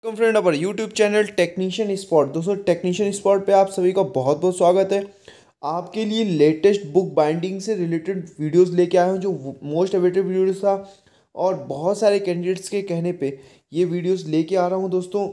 Welcome friend our YouTube channel technician spot. दोस्तों technician spot पे आप सभी का बहुत बहुत स्वागत है। आपके लिए लेटेस्ट बुक बाइंडिंग से रिलेटेड वीडियोस लेके आया हूँ जो मोस्ट अवेटेड वीडियोस था और बहुत सारे कैंडिडेट्स के कहने पे ये वीडियोस लेके आ रहा हूँ। दोस्तों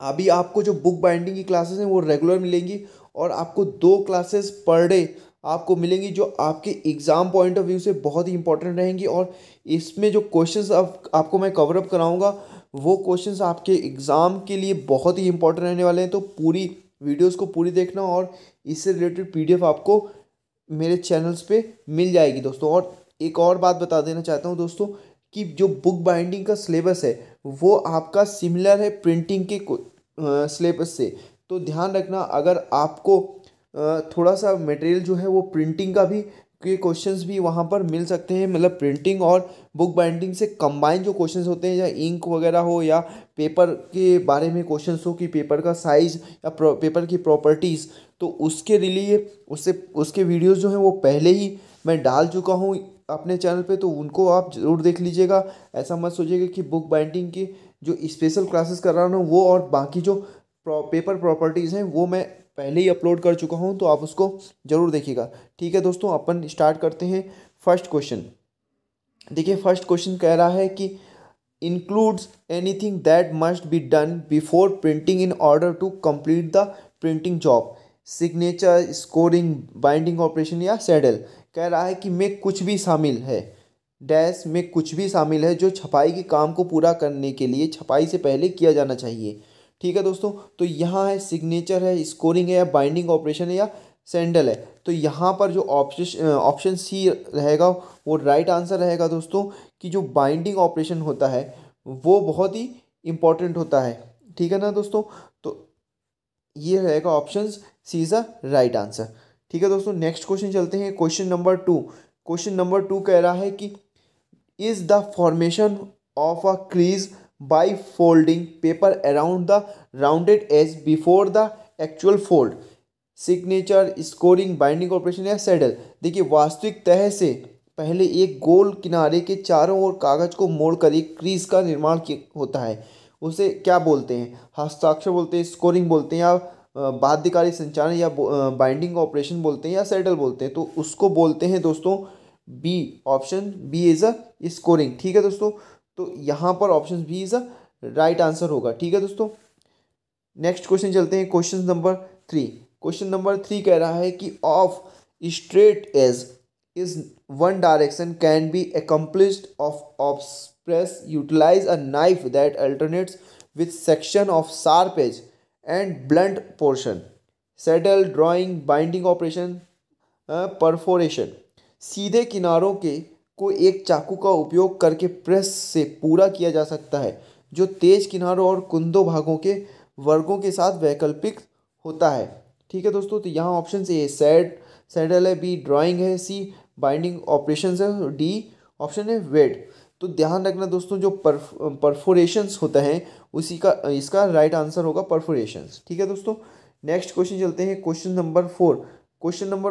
अभी आपको जो बुक बाइंडिंग की क्लासेस हैं वो रेगुलर मिलेंगी और आपको 2 क्लासेस पर डे आपको मिलेंगी जो आपके एग्ज़ाम पॉइंट ऑफ व्यू से बहुत ही इंपॉर्टेंट रहेंगी। और इसमें जो क्वेश्चंस आपको मैं कवर अप कराऊंगा वो क्वेश्चंस आपके एग्ज़ाम के लिए बहुत ही इंपॉर्टेंट रहने वाले हैं। तो पूरी वीडियोस को पूरी देखना और इससे रिलेटेड पीडीएफ आपको मेरे चैनल्स पे मिल जाएगी दोस्तों। और एक और बात बता देना चाहता हूँ दोस्तों कि जो बुक बाइंडिंग का सिलेबस है वो आपका सिमिलर है प्रिंटिंग के सिलेबस से। तो ध्यान रखना, अगर आपको थोड़ा सा मटेरियल जो है वो प्रिंटिंग का भी के क्वेश्चंस भी वहाँ पर मिल सकते हैं, मतलब प्रिंटिंग और बुक बाइंडिंग से कंबाइन जो क्वेश्चंस होते हैं या इंक वगैरह हो या पेपर के बारे में क्वेश्चंस हो कि पेपर का साइज़ या पेपर की प्रॉपर्टीज़, तो उसके लिए उसके वीडियोस जो हैं वो पहले ही मैं डाल चुका हूँ अपने चैनल पे, तो उनको आप ज़रूर देख लीजिएगा। ऐसा मत सोचिएगा कि बुक बाइंडिंग की जो स्पेशल क्लासेस कर रहा हूँ वो और बाकी जो पेपर प्रॉपर्टीज़ हैं वो मैं पहले ही अपलोड कर चुका हूँ, तो आप उसको ज़रूर देखिएगा। ठीक है दोस्तों, अपन स्टार्ट करते हैं। फर्स्ट क्वेश्चन देखिए, फर्स्ट क्वेश्चन कह रहा है कि includes anything that must be done before printing in order to complete the printing job, signature, scoring, binding operation या सैडल। कह रहा है कि में कुछ भी शामिल है, डैश में कुछ भी शामिल है जो छपाई के काम को पूरा करने के लिए छपाई से पहले किया जाना चाहिए। ठीक है दोस्तों, तो यहाँ है सिग्नेचर है, स्कोरिंग है या बाइंडिंग ऑपरेशन है या सैंडल है। तो यहाँ पर जो ऑप्शन सी रहेगा वो राइट आंसर रहेगा दोस्तों, कि जो बाइंडिंग ऑपरेशन होता है वो बहुत ही इम्पोर्टेंट होता है। ठीक है ना दोस्तों, तो ये रहेगा option C is a right answer. ठीक है दोस्तों, नेक्स्ट क्वेश्चन चलते हैं। क्वेश्चन नंबर 2 कह रहा है कि is the formation of a crease by folding paper around the rounded edge before the actual fold, signature, scoring, binding operation या सैडल। देखिए, वास्तविक तह से पहले एक गोल किनारे के चारों ओर कागज को मोड़कर एक क्रीज का निर्माण होता है। उसे क्या बोलते हैं? हस्ताक्षर बोलते हैं, स्कोरिंग बोलते हैं या बाध्यकारी संचालन या बाइंडिंग ऑपरेशन बोलते हैं या सैडल बोलते हैं। तो उसको बोलते हैं दोस्तों B, option B is a scoring. ठीक है दोस्तों, तो यहाँ पर option B is a right answer होगा। ठीक है दोस्तों, नेक्स्ट क्वेश्चन चलते हैं। क्वेश्चन नंबर 3 कह रहा है कि of straight edge is one direction can be accomplished of press utilize a knife that alternates with section of sharp edge and blunt portion, saddle, drawing, binding operation, perforation. सीधे किनारों के को एक चाकू का उपयोग करके प्रेस से पूरा किया जा सकता है जो तेज किनारों और कुंदों भागों के वर्गों के साथ वैकल्पिक होता है। ठीक है दोस्तों, तो यहाँ ऑप्शन ए सैडल है, बी ड्राइंग है, सी बाइंडिंग ऑपरेशन है, डी ऑप्शन है वेड। तो ध्यान रखना दोस्तों, जो परफोरेशंस होता है उसी का इसका राइट आंसर होगा परफोरेशंस। ठीक है दोस्तों, नेक्स्ट क्वेश्चन चलते हैं। क्वेश्चन नंबर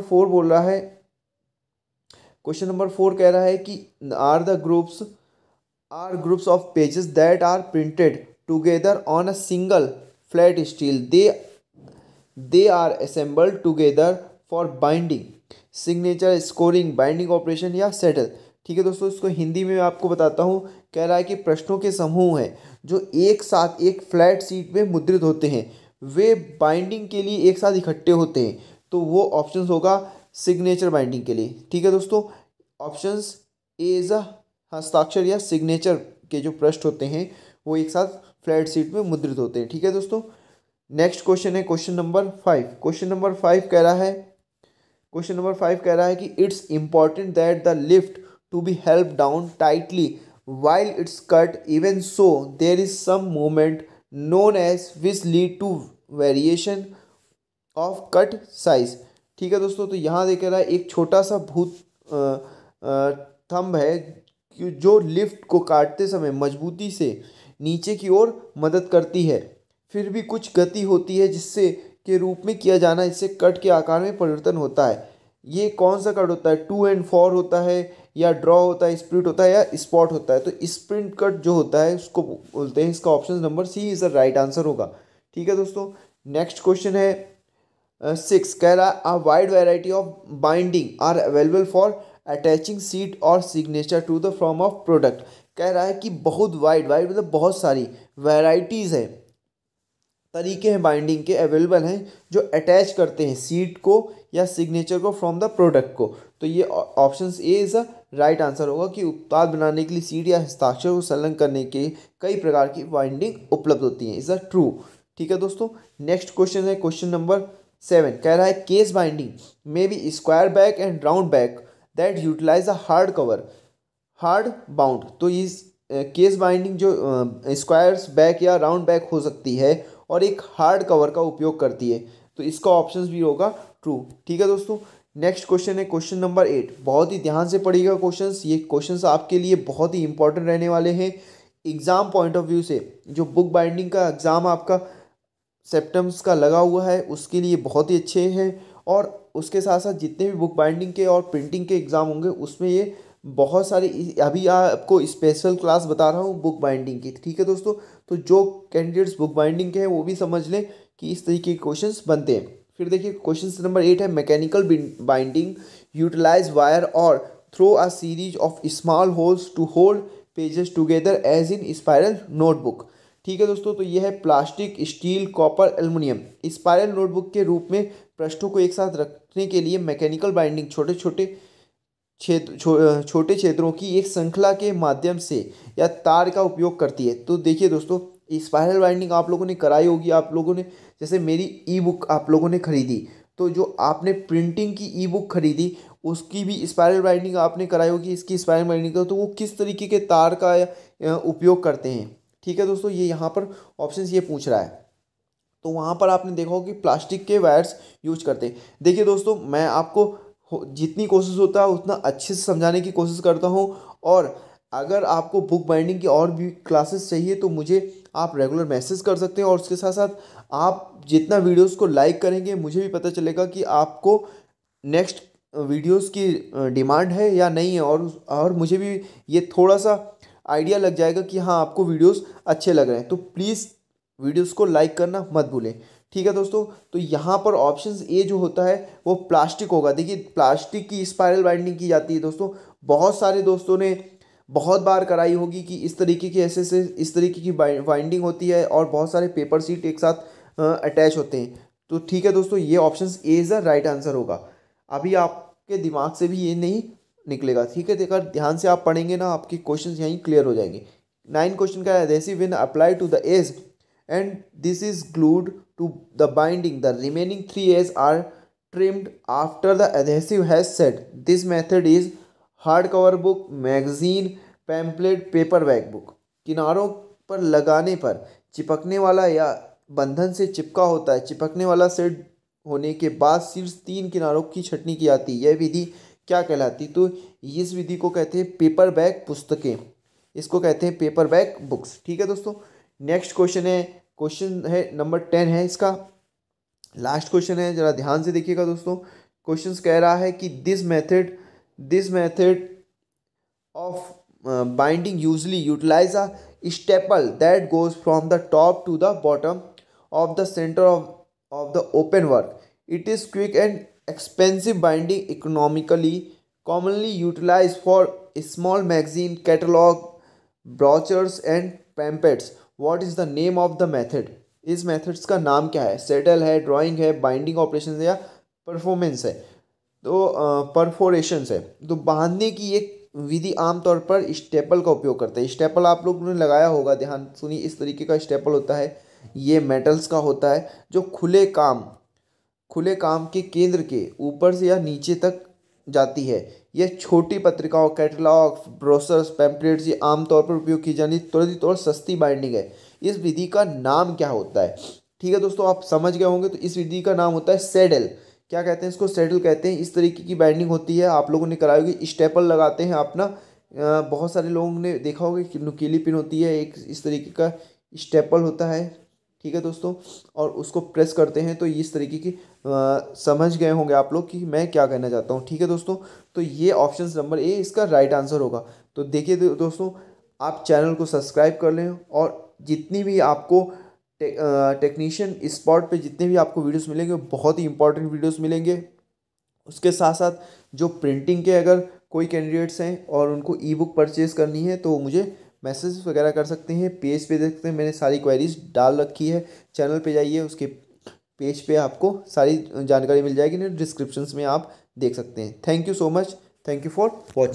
4 बोल रहा है, क्वेश्चन नंबर 4 कह रहा है कि are groups of pages that are printed together on a single flat steel, they are assembled together for binding, signature, scoring, binding operation या सेटल। ठीक है दोस्तों, इसको हिंदी में आपको बताता हूँ। कह रहा है कि प्रश्नों के समूह हैं जो एक साथ एक फ्लैट शीट में मुद्रित होते हैं, वे बाइंडिंग के लिए एक साथ इकट्ठे होते हैं। तो वो ऑप्शन होगा सिग्नेचर बाइंडिंग के लिए। ठीक है दोस्तों, ऑप्शंस ए इज अ हस्ताक्षर या सिग्नेचर के जो पृष्ठ होते हैं वो एक साथ फ्लैट शीट में मुद्रित होते हैं। ठीक है दोस्तों, नेक्स्ट क्वेश्चन है क्वेश्चन नंबर 5 कह रहा है कि it's important that the lift to be help down tightly while it's cut, even so there is some movement known as which lead to variation of cut size। ठीक है दोस्तों, तो यहाँ देख रहा है एक छोटा सा भूत थंब है जो लिफ्ट को काटते समय मजबूती से नीचे की ओर मदद करती है, फिर भी कुछ गति होती है जिससे के रूप में किया जाना, इससे कट के आकार में परिवर्तन होता है। ये कौन सा कट होता है? 2 and 4 होता है या ड्रॉ होता है, स्प्लिट होता है या स्पॉट होता है। तो स्प्रिंट कट जो होता है उसको बोलते हैं, इसका option number C is the right answer होगा। ठीक है दोस्तों, नेक्स्ट क्वेश्चन है 6, कह रहा है a wide variety of binding are available for attaching seat और signature to the form of product. कह रहा है कि बहुत वाइड वाइड मतलब बहुत सारी वैराइटीज़ है, तरीके हैं बाइंडिंग के अवेलेबल हैं जो अटैच करते हैं सीट को या सिग्नेचर को फ्रॉम द प्रोडक्ट को। तो ये option A is a right answer होगा कि उत्पाद बनाने के लिए सीट या हस्ताक्षर को संलग्न करने के कई प्रकार की बाइंडिंग उपलब्ध होती हैं, इज़ अ ट्रू। ठीक है दोस्तों, नेक्स्ट क्वेश्चन है क्वेश्चन नंबर 7, कह रहा है case binding may be square back and round back that utilize a hard cover hard bound. तो इस केस बाइंडिंग जो स्क्वायर्स बैक या राउंड बैक हो सकती है और एक हार्ड कवर का उपयोग करती है, तो इसका ऑप्शन भी होगा ट्रू। ठीक है दोस्तों, नेक्स्ट क्वेश्चन है क्वेश्चन नंबर 8। बहुत ही ध्यान से पढ़िएगा क्वेश्चंस, ये क्वेश्चंस आपके लिए बहुत ही इंपॉर्टेंट रहने वाले हैं एग्ज़ाम पॉइंट ऑफ व्यू से। जो बुक बाइंडिंग का एग्ज़ाम आपका सेप्टम्स का लगा हुआ है उसके लिए बहुत ही अच्छे हैं, और उसके साथ साथ जितने भी बुक बाइंडिंग के और प्रिंटिंग के एग्ज़ाम होंगे उसमें ये बहुत सारे, अभी आपको स्पेशल क्लास बता रहा हूँ बुक बाइंडिंग की। ठीक है दोस्तों, तो जो कैंडिडेट्स बुक बाइंडिंग के हैं वो भी समझ लें कि इस तरीके के क्वेश्चंस बनते हैं। फिर देखिए क्वेश्चन नंबर 8 है मैकेनिकल बाइंडिंग यूटिलाइज वायर और through a series of small holes to hold pages together as in spiral notebook. ठीक है दोस्तों, तो यह है plastic, steel, copper, aluminium spiral notebook के रूप में पृष्ठों को एक साथ रखने के लिए मैकेनिकल बाइंडिंग छोटे छोटे क्षेत्रों की एक श्रृंखला के माध्यम से या तार का उपयोग करती है। तो देखिए दोस्तों, स्पाइरल बाइंडिंग आप लोगों ने कराई होगी, आप लोगों ने जैसे मेरी ई बुक आप लोगों ने खरीदी, तो जो आपने प्रिंटिंग की ई बुक खरीदी उसकी भी स्पाइरल बाइंडिंग आपने कराई होगी, इसकी स्पाइरल बाइंडिंग का, तो वो किस तरीके के तार का उपयोग करते हैं। ठीक है दोस्तों, ये यहाँ पर ऑप्शन ये पूछ रहा है, तो वहाँ पर आपने देखा होगा कि प्लास्टिक के वायर्स यूज करते हैं। देखिए दोस्तों, मैं आपको जितनी कोशिश होता है उतना अच्छे से समझाने की कोशिश करता हूँ, और अगर आपको बुक बाइंडिंग की और भी क्लासेस चाहिए तो मुझे आप रेगुलर मैसेज कर सकते हैं, और उसके साथ साथ आप जितना वीडियोस को लाइक करेंगे मुझे भी पता चलेगा कि आपको नेक्स्ट वीडियोस की डिमांड है या नहीं है, और मुझे भी ये थोड़ा सा आइडिया लग जाएगा कि हाँ आपको वीडियोस अच्छे लग रहे हैं। तो प्लीज़ वीडियोस को लाइक करना मत भूलें। ठीक है दोस्तों, तो यहाँ पर ऑप्शन ए जो होता है वो प्लास्टिक होगा। देखिए प्लास्टिक की स्पाइरल बाइंडिंग की जाती है दोस्तों, बहुत सारे दोस्तों ने बहुत बार कराई होगी कि इस तरीके की ऐसे इस तरीके की बाइंडिंग होती है और बहुत सारे पेपर सीट एक साथ अटैच होते हैं। तो ठीक है दोस्तों, ये option A is the right answer होगा। अभी आपके दिमाग से भी ये नहीं निकलेगा। ठीक है, देखकर ध्यान से आप पढ़ेंगे ना, आपके क्वेश्चन यहीं क्लियर हो जाएंगे। 9 क्वेश्चन का adhesive when apply to the edge and this is glued to the binding, the remaining 3 edges are trimmed after the adhesive has set. This method is hardcover book, magazine, pamphlet, paperback book। किनारों पर लगाने पर चिपकने वाला या बंधन से चिपका होता है, चिपकने वाला सेट होने के बाद शीर्ष 3 किनारों की छटनी की जाती है। यह विधि क्या कहलाती? तो इस विधि को कहते हैं पेपर बैक पुस्तकें, इसको कहते हैं पेपर बैक बुक्स। ठीक है दोस्तों, नेक्स्ट क्वेश्चन है नंबर 10 है, इसका लास्ट क्वेश्चन है, जरा ध्यान से देखिएगा दोस्तों। क्वेश्चन कह रहा है कि this method of binding usually utilize a staple that goes from the top to the bottom of the centre of the open work. It is quick and expensive binding economically commonly utilized for small magazine, catalog, brochures and pamphlets। What is the name of the method? इस methods का नाम क्या है? Settle है, drawing है, binding operation है या performance है? तो परफोरेशंस है। तो बांधने की एक विधि आमतौर पर स्टेपल का उपयोग करते हैं। स्टेपल आप लोगों ने लगाया होगा, ध्यान सुनिए, इस तरीके का स्टेपल होता है, ये मेटल्स का होता है जो खुले काम के केंद्र के ऊपर से या नीचे तक जाती है। यह छोटी पत्रिकाओं, कैटलॉग, ब्रोशर्स, पैम्पलेट्स ये आमतौर पर उपयोग की जाने त्वरित और सस्ती बाइंडिंग है। इस विधि का नाम क्या होता है? ठीक है दोस्तों, आप समझ गए होंगे। तो इस विधि का नाम होता है सैडल। क्या कहते हैं इसको? सैडल कहते हैं। इस तरीके की बाइंडिंग होती है, आप लोगों ने कराई होगी। स्टेपल लगाते हैं अपना, बहुत सारे लोगों ने देखा होगा कि नुकीली पिन होती है, एक इस तरीके का स्टेपल होता है। ठीक है दोस्तों, और उसको प्रेस करते हैं तो इस तरीके की समझ गए होंगे आप लोग कि मैं क्या कहना चाहता हूँ। ठीक है दोस्तों, तो ये ऑप्शन नंबर ए इसका राइट आंसर होगा। तो देखिए दोस्तों, आप चैनल को सब्सक्राइब कर लें, और जितनी भी आपको टेक्नीशियन स्पॉट पे जितने भी आपको वीडियोस मिलेंगे बहुत ही इंपॉर्टेंट वीडियोस मिलेंगे। उसके साथ साथ जो प्रिंटिंग के अगर कोई कैंडिडेट्स हैं और उनको ई बुक परचेज़ करनी है तो मुझे मैसेज वगैरह कर सकते हैं, पेज पे देख सकते हैं, मैंने सारी क्वेरीज डाल रखी है। चैनल पे जाइए, उसके पेज पे आपको सारी जानकारी मिल जाएगी, नहीं डिस्क्रिप्शंस में आप देख सकते हैं। Thank you so much, thank you for watching.